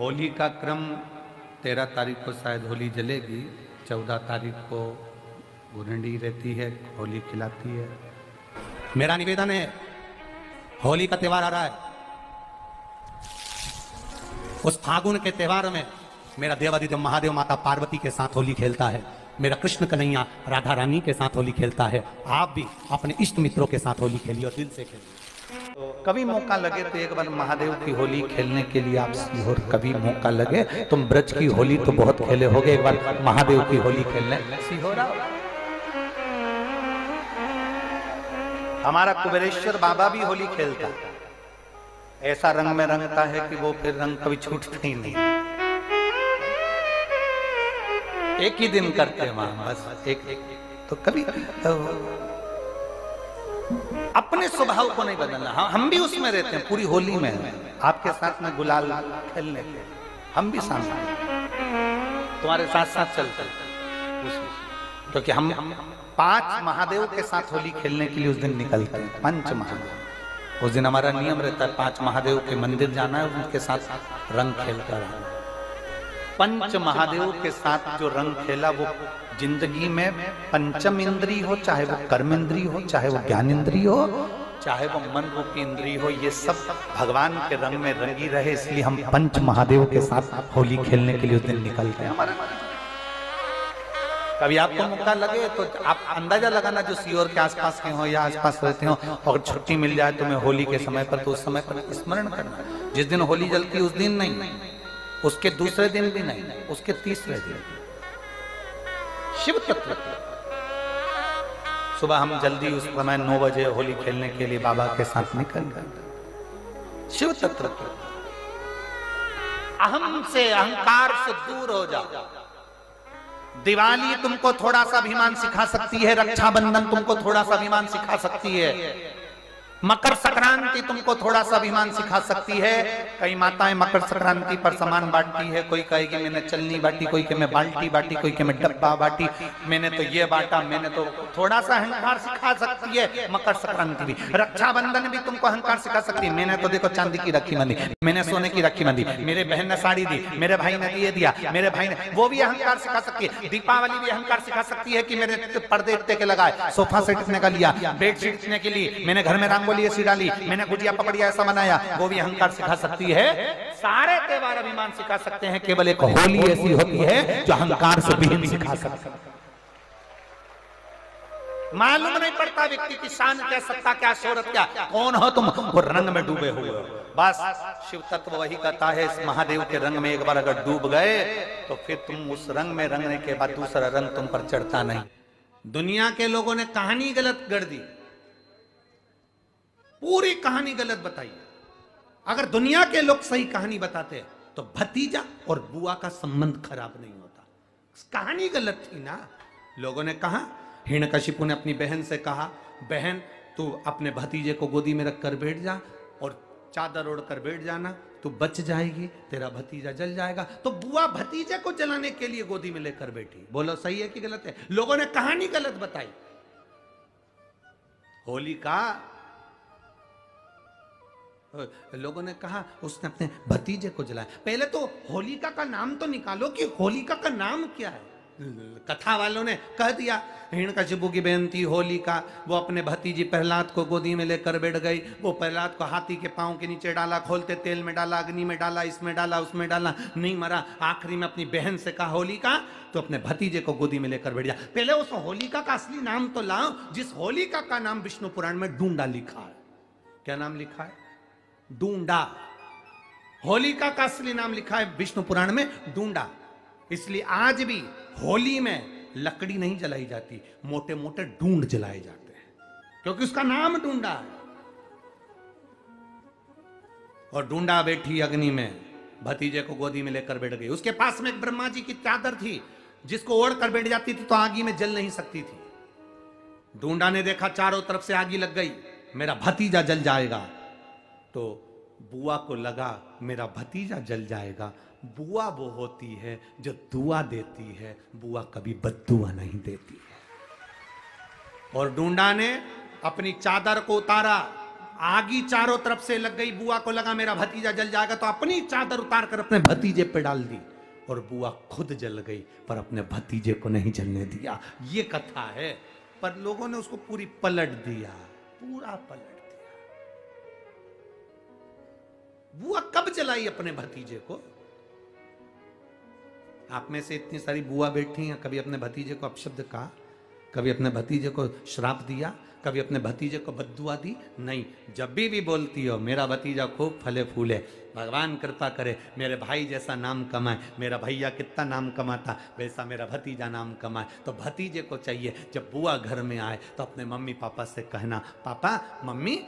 होली का क्रम 13 तारीख को शायद होली जलेगी, 14 तारीख को गुरंडी रहती है, होली खिलाती है। मेरा निवेदन है, होली का त्योहार आ रहा है, उस फागुन के त्योहार में मेरा देवादिदेव महादेव माता पार्वती के साथ होली खेलता है, मेरा कृष्ण कन्हैया राधा रानी के साथ होली खेलता है। आप भी अपने इष्ट मित्रों के साथ होली खेलिए और दिल से खेलिए। तो कभी मौका लगे तो एक बार महादेव की होली खेलने के लिए आप सीहोर, कभी मौका लगे तुम ब्रज की होली तो बहुत खेले होगे, एक बार महादेव की होली खेलने सीहोर आओ। हमारा कुबेरेश्वर बाबा भी होली खेलता है, ऐसा रंग में रंगता है कि वो फिर रंग कभी छूटता ही नहीं। एक ही दिन करते हैं वहां, बस एक तो कभी अपने स्वभाव को नहीं बदलना। हम भी उसमें रहते हैं, पूरी होली में आपके साथ में गुलाल खेलने के हम भी साथ तुम्हारे साथ साथ चलते हैं, क्योंकि हम 5 महादेव के साथ होली खेलने के लिए उस दिन निकलते हैं। 5 महादेव, उस दिन हमारा नियम रहता है 5 महादेव के मंदिर जाना है, उनके साथ रंग खेल कर आना। 5 महादेव के साथ जो रंग खेला वो जिंदगी में पंचम इंद्री हो, चाहे वो कर्म इंद्री हो, चाहे वो ज्ञान इंद्री हो, चाहे वो मन रूपी इंद्री हो, ये सब भगवान के रंग में रंगी रहे, इसलिए हम 5 महादेव के साथ होली खेलने के लिए उस दिन निकलते हैं। कभी आपको मौका लगे तो आप अंदाजा लगाना, जो सीहोर के आसपास के हो या आसपास रहते हो, और छुट्टी मिल जाए तुम्हें होली के समय पर, तो उस समय पर स्मरण करना। जिस दिन होली जलती उस दिन नहीं, उसके दूसरे दिन भी नहीं, उसके तीसरे दिन शिव तत्व सुबह हम जल्दी उस समय 9 बजे होली खेलने के लिए बाबा के साथ निकल गए। शिव तत्व, अहम से अहंकार से दूर हो जाओ। दिवाली तुमको थोड़ा सा अभिमान सिखा सकती है, रक्षाबंधन तुमको थोड़ा सा अभिमान सिखा सकती है, मकर संक्रांति तुमको थोड़ा सा अभिमान सिखा सकती है। कई माताएं मकर संक्रांति पर सामान बांटती है, कोई कहेगी मैंने चलनी बांटी, कोई के मैं बाल्टी बांटी, कोई के मैं डब्बा बांटी, मैंने तो ये बांटा, मैंने तो थोड़ा सा अहंकार सिखा सकती है मकर संक्रांति भी। रक्षाबंधन भी तुमको अहंकार सिखा सकती है, मैंने तो देखो चांदी की राखी बांधी, मैंने सोने की राखी बांधी, मेरे बहन ने साड़ी दी, मेरे भाई ने ये दिया, मेरे भाई ने, वो भी अहंकार सिखा सकती है। दीपावली भी अहंकार सिखा सकती है कि मेरे पर्दे इतने के लगाए, सोफा सेट इतने का लिया, बेडशीट इतने के लिए, मैंने घर में रंगोली ऐसी डाली, मैंने गुजिया पपड़िया ऐसा बनाया, वो भी अहंकार सिखा सकती है। सारे त्योहार अभिमान सिखा सकते हैं, केवल एक होली ऐसी होती है जो अहंकार से विहीन सिखा सकती है। मालूम नहीं पड़ता व्यक्ति की शान क्या, सत्ता क्या, शोहरत क्या, कौन हो तुम, वो रंग में डूबे हुए हो। बस शिव तत्व वही कहता है, इस महादेव के रंग में एक बार अगर डूब गए तो फिर तुम उस रंग में रंगने के बाद दूसरा रंग तुम पर चढ़ता नहीं। दुनिया के लोगों ने कहानी गलत गढ़ दी, पूरी कहानी गलत बताई। अगर दुनिया के लोग सही कहानी बताते तो भतीजा और बुआ का संबंध खराब नहीं होता। कहानी गलत थी ना। लोगों ने कहा, हिरण्यकशिपु ने अपनी बहन से कहा, बहन तू अपने भतीजे को गोदी में रख कर बैठ जा और चादर ओढ़ कर बैठ जाना, तू बच जाएगी, तेरा भतीजा जल जाएगा। तो बुआ भतीजे को जलाने के लिए गोदी में लेकर बैठी। बोलो सही है कि गलत है? लोगों ने कहानी गलत बताई। होली का लोगों ने कहा उसने अपने भतीजे को जलाया। पहले तो होलिका का नाम तो निकालो कि होलिका का नाम क्या है। कथा वालों ने कह दिया हिरण्यकशिपु की बहन थी होलिका, वो अपने भतीजी प्रहलाद को गोदी में लेकर बैठ गई। वो प्रहलाद को हाथी के पांव के नीचे डाला, खोलते तेल में डाला, अग्नि में डाला, इसमें डाला, उसमें डाला, नहीं मरा। आखिरी में अपनी बहन से कहा होलिका, तो अपने भतीजे को गोदी में लेकर बैठ जा। पहले उस होलिका का असली नाम तो लाओ, जिस होलिका का नाम विष्णु पुराण में डूंडा लिखा है। क्या नाम लिखा है? डूंडा। होलिका का असली नाम लिखा है विष्णु पुराण में डूंडा। इसलिए आज भी होली में लकड़ी नहीं जलाई जाती, मोटे मोटे डूंड जलाए जाते हैं, क्योंकि उसका नाम डूंडा है। और डूंडा बैठी अग्नि में, भतीजे को गोदी में लेकर बैठ गई। उसके पास में एक ब्रह्मा जी की चादर थी, जिसको ओढ़ कर बैठ जाती थी तो आगी में जल नहीं सकती थी। डूंडा ने देखा चारों तरफ से आगी लग गई, मेरा भतीजा जल जाएगा। तो बुआ को लगा मेरा भतीजा जल जाएगा। बुआ वो होती है जो दुआ देती है, बुआ कभी बद्दुआ नहीं देती है। और डूंडा ने अपनी चादर को उतारा, आगी चारों तरफ से लग गई, बुआ को लगा मेरा भतीजा जल जाएगा, तो अपनी चादर उतार कर अपने भतीजे पे डाल दी और बुआ खुद जल गई पर अपने भतीजे को नहीं जलने दिया। ये कथा है, पर लोगों ने उसको पूरी पलट दिया, पूरा पलट दिया। बुआ कब जलाई अपने भतीजे को? आप में से इतनी सारी बुआ बैठी हैं, कभी अपने भतीजे को अपशब्द कहा? कभी अपने भतीजे को श्राप दिया? कभी अपने भतीजे को बद्दुआ दी? नहीं। जब भी बोलती हो मेरा भतीजा खूब फले फूले, भगवान कृपा करे, मेरे भाई जैसा नाम कमाए, मेरा भैया कितना नाम कमाता वैसा मेरा भतीजा नाम कमाए, तो भतीजे को चाहिए जब बुआ घर में आए तो अपने मम्मी पापा से कहना, पापा मम्मी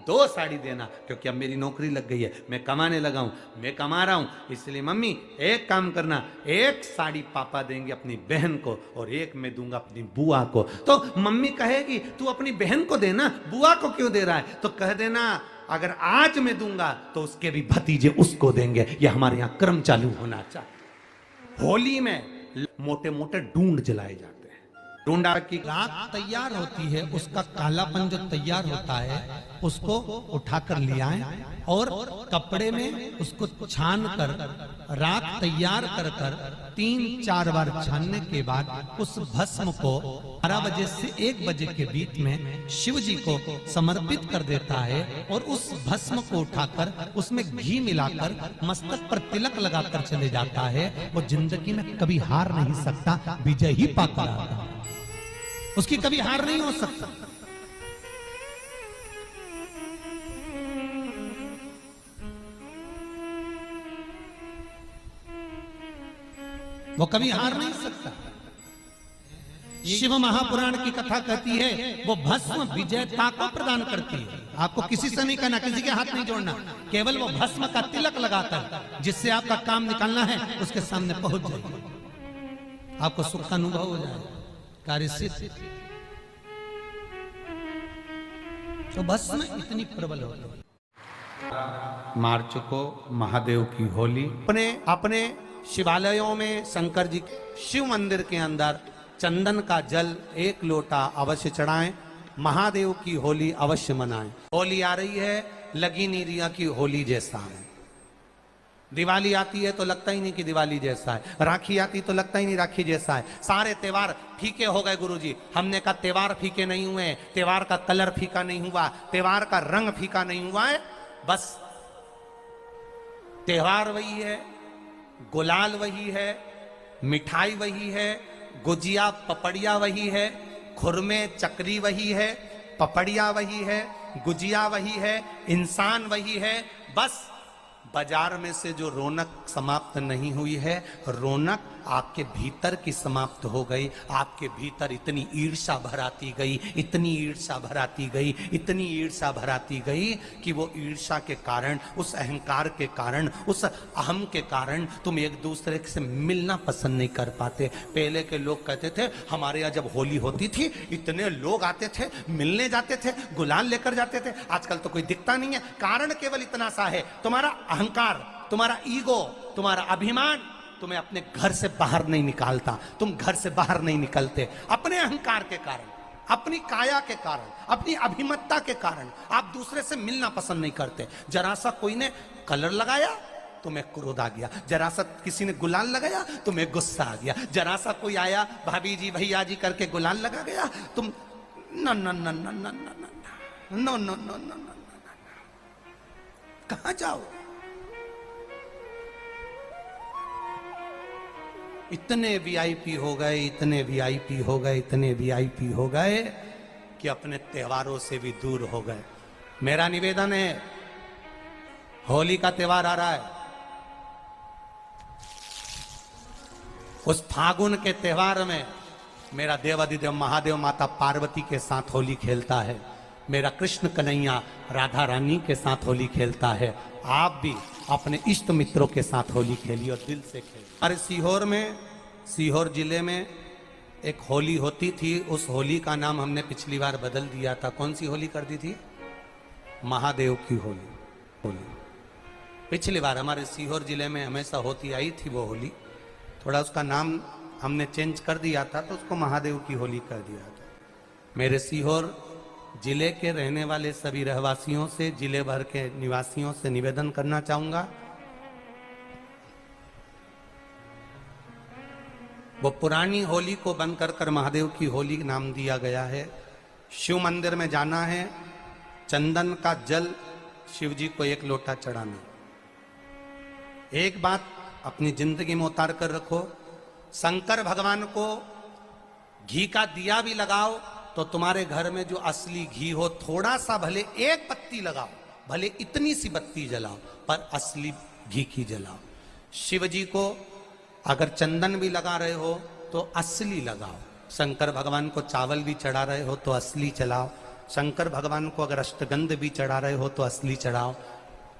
2 साड़ी देना, क्योंकि अब मेरी नौकरी लग गई है, मैं कमाने लगा हूं, मैं कमा रहा हूं, इसलिए मम्मी एक काम करना, 1 साड़ी पापा देंगे अपनी बहन को और 1 मैं दूंगा अपनी बुआ को। तो मम्मी कहेगी तू अपनी बहन को देना, बुआ को क्यों दे रहा है? तो कह देना अगर आज मैं दूंगा तो उसके भी भतीजे उसको देंगे। ये हमारे यहां क्रम चालू होना चाहिए। होली में मोटे मोटे ढूंढ जलाए जाते हैं। ढूंढा की राख तैयार होती है, उसका कालापन जो तैयार होता है उसको उठाकर ले आए और कपड़े में उसको छान कर राख तैयार कर 3-4 बार छानने के बाद उस भस्म को 12 बजे से 1 बजे के बीच में शिव जी को समर्पित कर देता है और उस भस्म को उठाकर उसमें घी मिलाकर मस्तक पर तिलक लगाकर चले जाता है। वो जिंदगी में कभी हार नहीं सकता, विजय ही पाता है, उसकी कभी हार नहीं हो सकता। वो कभी हार नहीं सकता। शिव महापुराण की कथा कहती है वो भस्म विजयता को प्रदान करती है। आपको किसी से नहीं कहना, किसी के हाथ नहीं जोड़ना, केवल वो भस्म का तिलक लगाकर जिससे आपका काम निकालना है उसके सामने पहुंच जाए, आपको सुख का अनुभव हो जाए, कार्य सिद्ध। तो भस्म इतनी प्रबल होती है। मार्च को महादेव की होली अपने शिवालयों में शंकर जी शिव मंदिर के अंदर चंदन का जल 1 लोटा अवश्य चढ़ाएं। महादेव की होली अवश्य मनाएं। होली आ रही है, लगी नहीं रिया की होली जैसा है। दिवाली आती है तो लगता ही नहीं कि दिवाली जैसा है, राखी आती तो लगता ही नहीं राखी जैसा है। सारे त्योहार फीके हो गए गुरुजी। हमने कहा त्योहार फीके नहीं हुए, त्योहार का कलर फीका नहीं हुआ, त्योहार का रंग फीका नहीं हुआ है, बस त्योहार वही है, गुलाल वही है, मिठाई वही है, गुजिया पपड़िया वही है, खुरमे चकरी वही है, पपड़िया वही है, गुजिया वही है, इंसान वही है। बस बाजार में से जो रौनक समाप्त नहीं हुई है, रौनक आपके भीतर की समाप्त हो गई। आपके भीतर इतनी ईर्ष्या भराती गई, इतनी ईर्ष्या भराती गई, इतनी ईर्ष्या भराती गई कि वो ईर्ष्या के कारण, उस अहंकार के कारण, उस अहम के कारण तुम एक दूसरे से मिलना पसंद नहीं कर पाते। पहले के लोग कहते थे हमारे यहाँ जब होली होती थी इतने लोग आते थे, मिलने जाते थे, गुलाल लेकर जाते थे। आजकल तो कोई दिखता नहीं है। कारण केवल इतना सा है, तुम्हारा अहंकार, तुम्हारा ईगो, तुम्हारा अभिमान तुम्हें अपने घर से बाहर नहीं निकालता। तुम घर से बाहर नहीं निकलते अपने अहंकार के कारण, अपनी काया के कारण, अपनी अभिमतता के कारण। आप दूसरे से मिलना पसंद नहीं करते। जरा सा कोई ने कलर लगाया तुम्हें क्रोध आ गया, जरा सा किसी ने गुलाल लगाया तुम्हें गुस्सा आ गया, जरा सा कोई आया भाभी जी भैया जी करके गुलाल लगा गया, तुम न न न न न न न न न न कहां जाओ। इतने वीआईपी हो गए, इतने वीआईपी हो गए, इतने वीआईपी हो गए कि अपने त्योहारों से भी दूर हो गए। मेरा निवेदन है, होली का त्योहार आ रहा है, उस फागुन के त्योहार में मेरा देवाधिदेव महादेव माता पार्वती के साथ होली खेलता है, मेरा कृष्ण कन्हैया राधा रानी के साथ होली खेलता है। आप भी अपने इष्ट मित्रों के साथ होली खेलिए और दिल से खेलिए। अरे सीहोर में, सीहोर जिले में एक होली होती थी। उस होली का नाम हमने पिछली बार बदल दिया था। कौन सी होली कर दी थी? महादेव की होली। पिछली बार हमारे सीहोर जिले में हमेशा होती आई थी वो होली, थोड़ा उसका नाम हमने चेंज कर दिया था तो उसको महादेव की होली कर दिया था। मेरे सीहोर जिले के रहने वाले सभी रहवासियों से, जिले भर के निवासियों से निवेदन करना चाहूंगा, वो पुरानी होली को बंद कर महादेव की होली नाम दिया गया है। शिव मंदिर में जाना है, चंदन का जल शिव जी को 1 लोटा चढ़ाना। एक बात अपनी जिंदगी में उतार कर रखो, शंकर भगवान को घी का दिया भी लगाओ तो तुम्हारे घर में जो असली घी हो, थोड़ा सा भले 1 पत्ती लगाओ, भले इतनी सी बत्ती जलाओ, पर असली घी की जलाओ। शिव जी को अगर चंदन भी लगा रहे हो तो असली लगाओ। शंकर भगवान को चावल भी चढ़ा रहे हो तो असली चढ़ाओ। शंकर भगवान को अगर अष्टगंध भी चढ़ा रहे हो तो असली चढ़ाओ।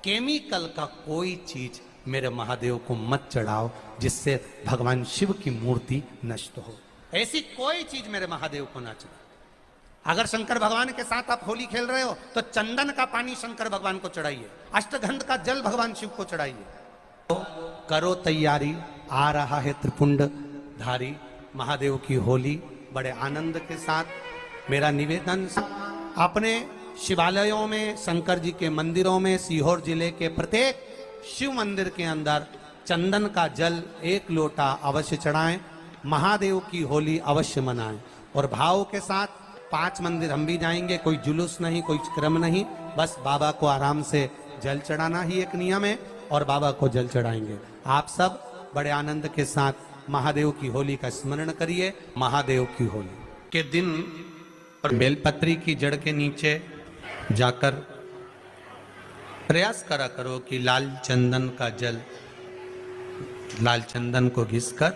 केमिकल का कोई चीज मेरे महादेव को मत चढ़ाओ जिससे भगवान शिव की मूर्ति नष्ट हो। ऐसी कोई चीज मेरे महादेव को ना चढ़ाओ। अगर शंकर भगवान के साथ आप होली खेल रहे हो तो चंदन का पानी शंकर भगवान को चढ़ाइए, अष्टगंध का जल भगवान शिव को चढ़ाइए। तो करो तैयारी, आ रहा है त्रिपुंड धारी महादेव की होली। बड़े आनंद के साथ मेरा निवेदन, अपने शिवालयों में, शंकर जी के मंदिरों में, सीहोर जिले के प्रत्येक शिव मंदिर के अंदर चंदन का जल 1 लोटा अवश्य चढ़ाएं, महादेव की होली अवश्य मनाएं। और भाव के साथ 5 मंदिर हम भी जाएंगे, कोई जुलूस नहीं, कोई क्रम नहीं, बस बाबा को आराम से जल चढ़ाना ही एक नियम है और बाबा को जल चढ़ाएंगे। आप सब बड़े आनंद के साथ महादेव की होली का स्मरण करिए। महादेव की होली के दिन और बेलपत्री की जड़ के नीचे जाकर प्रयास करा करो कि लाल चंदन का जल, लाल चंदन को घिसकर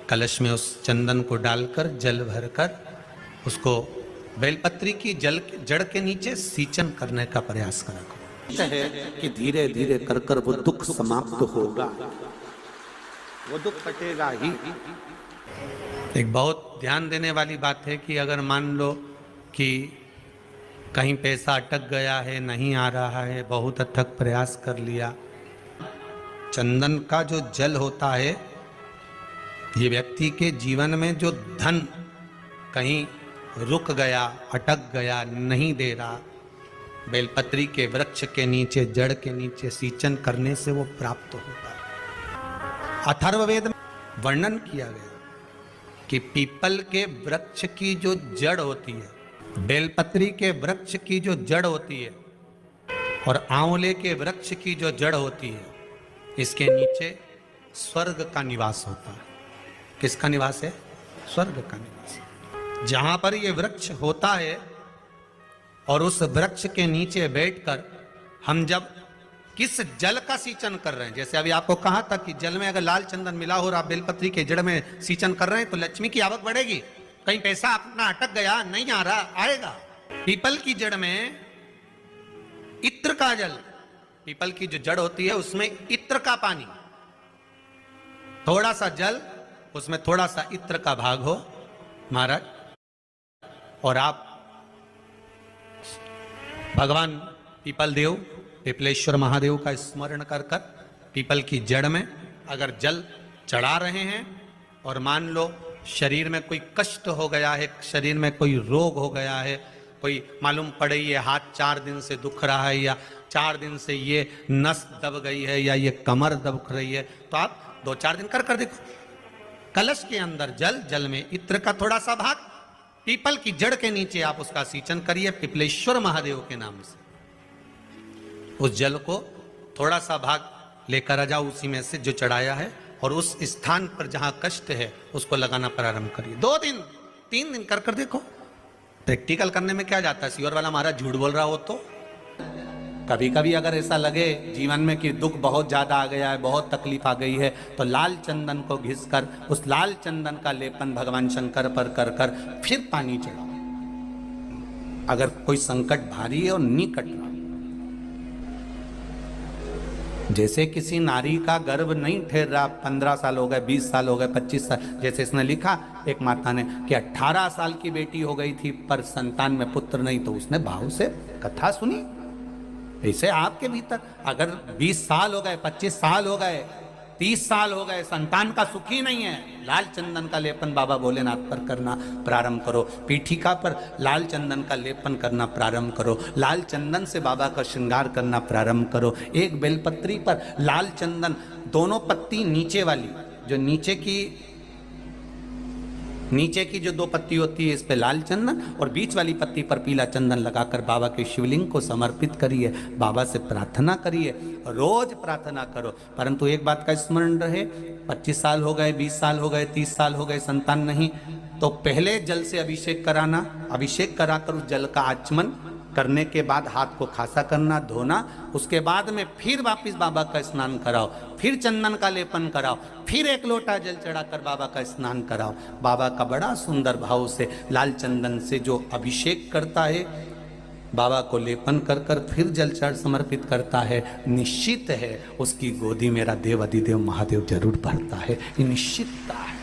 कलश में उस चंदन को डालकर जल भरकर उसको बेलपत्री की जड़ के नीचे सींचन करने का प्रयास करा करो। है कि धीरे धीरे कर कर वो दुख समाप्त होगा, वो दुख कटेगा ही। एक बहुत ध्यान देने वाली बात है कि अगर मान लो कि कहीं पैसा अटक गया है, नहीं आ रहा है, बहुत अथक प्रयास कर लिया, चंदन का जो जल होता है ये व्यक्ति के जीवन में जो धन कहीं रुक गया, अटक गया, नहीं दे रहा, बेलपत्री के वृक्ष के नीचे, जड़ के नीचे सींचन करने से वो प्राप्त होता है। अथर्ववेद में वर्णन किया गया कि पीपल के वृक्ष की जो जड़ होती है, बेलपत्री के वृक्ष की जो जड़ होती है और आंवले के वृक्ष की जो जड़ होती है, इसके नीचे स्वर्ग का निवास होता है। किसका निवास है? स्वर्ग का निवास। जहां पर ये वृक्ष होता है और उस वृक्ष के नीचे बैठकर हम जब किस जल का सींचन कर रहे हैं, जैसे अभी आपको कहा था कि जल में अगर लाल चंदन मिला हो और आप बेलपत्री के जड़ में सींचन कर रहे हैं तो लक्ष्मी की आवक बढ़ेगी। कहीं पैसा अपना अटक गया, नहीं आ रहा, आएगा। पीपल की जड़ में इत्र का जल, पीपल की जो जड़ होती है उसमें इत्र का पानी, थोड़ा सा जल, उसमें थोड़ा सा इत्र का भाग हो महाराज, और आप भगवान पीपल देव, पिपलेश्वर महादेव का स्मरण कर कर पीपल की जड़ में अगर जल चढ़ा रहे हैं और मान लो शरीर में कोई कष्ट हो गया है, शरीर में कोई रोग हो गया है, कोई मालूम पड़े ये हाथ 4 दिन से दुख रहा है या 4 दिन से ये नस दब गई है या ये कमर दब रही है, तो आप 2-4 दिन कर देखो। कलश के अंदर जल, जल में इत्र का थोड़ा सा भाग, पीपल की जड़ के नीचे आप उसका सींचन करिए पिपलेश्वर महादेव के नाम से। उस जल को थोड़ा सा भाग लेकर आ जाओ उसी में से जो चढ़ाया है, और उस स्थान पर जहां कष्ट है उसको लगाना प्रारंभ करिए। 2 दिन 3 दिन कर देखो। प्रैक्टिकल करने में क्या जाता है? सीवर वाला महाराज झूठ बोल रहा हो तो कभी कभी अगर ऐसा लगे जीवन में कि दुख बहुत ज्यादा आ गया है, बहुत तकलीफ आ गई है, तो लाल चंदन को घिसकर उस लाल चंदन का लेपन भगवान शंकर पर कर कर फिर पानी चढ़ाओ। अगर कोई संकट भारी है और निकट रहा, जैसे किसी नारी का गर्भ नहीं ठहर रहा, 15 साल हो गए, 20 साल हो गए, 25 साल, जैसे इसने लिखा एक माता ने कि 18 साल की बेटी हो गई थी पर संतान में पुत्र नहीं, तो उसने भाव से कथा सुनी। ऐसे आपके भीतर अगर 20 साल हो गए, 25 साल हो गए, 30 साल हो गए, संतान का सुख ही नहीं है, लाल चंदन का लेपन बाबा भोलेनाथ पर करना प्रारंभ करो। पीठिका पर लाल चंदन का लेपन करना प्रारंभ करो। लाल चंदन से बाबा का श्रृंगार करना प्रारंभ करो। एक बेलपत्री पर लाल चंदन, दोनों पत्ती नीचे वाली, जो नीचे की जो 2 पत्ती होती है, इस पे लाल चंदन, और बीच वाली पत्ती पर पीला चंदन लगाकर बाबा के शिवलिंग को समर्पित करिए। बाबा से प्रार्थना करिए, रोज प्रार्थना करो। परंतु एक बात का स्मरण रहे, 25 साल हो गए, 20 साल हो गए, 30 साल हो गए, संतान नहीं, तो पहले जल से अभिषेक कराना, अभिषेक कराकर उस जल का आचमन करने के बाद हाथ को खासा करना, धोना, उसके बाद में फिर वापिस बाबा का स्नान कराओ, फिर चंदन का लेपन कराओ, फिर 1 लोटा जल चढ़ाकर बाबा का स्नान कराओ। बाबा का बड़ा सुंदर भाव से लाल चंदन से जो अभिषेक करता है, बाबा को लेपन कर कर फिर जल चढ़ समर्पित करता है, निश्चित है उसकी गोदी मेरा देव अधिदेव महादेव जरूर भरता है। ये निश्चितता है।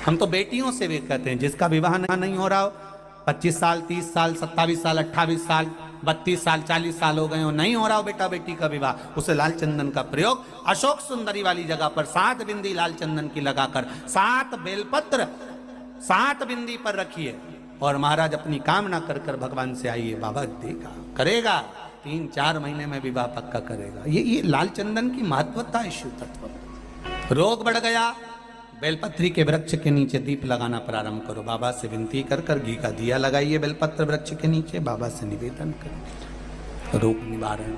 हम तो बेटियों से भी कहते हैं, जिसका विवाह नहीं हो रहा हो, 25 साल, 30 साल, 27 साल, 28 साल, 32 साल, 40 साल हो गए हो, नहीं हो रहा हो बेटा बेटी का विवाह, उसे लाल चंदन का प्रयोग अशोक सुंदरी वाली जगह पर 7 बिंदी लाल चंदन की लगाकर 7 बेलपत्र 7 बिंदी पर रखिए और महाराज अपनी कामना कर कर भगवान से आइए, बाबा देगा, करेगा, 3-4 महीने में विवाह पक्का करेगा। ये लाल चंदन की महत्वता है शिव तत्व। रोग बढ़ गया, बेलपत्री के वृक्ष के नीचे दीप लगाना प्रारंभ करो। बाबा से विनती कर कर घी का दिया लगाइए बेलपत्र वृक्ष के नीचे, बाबा से निवेदन करो, रोग निवारण।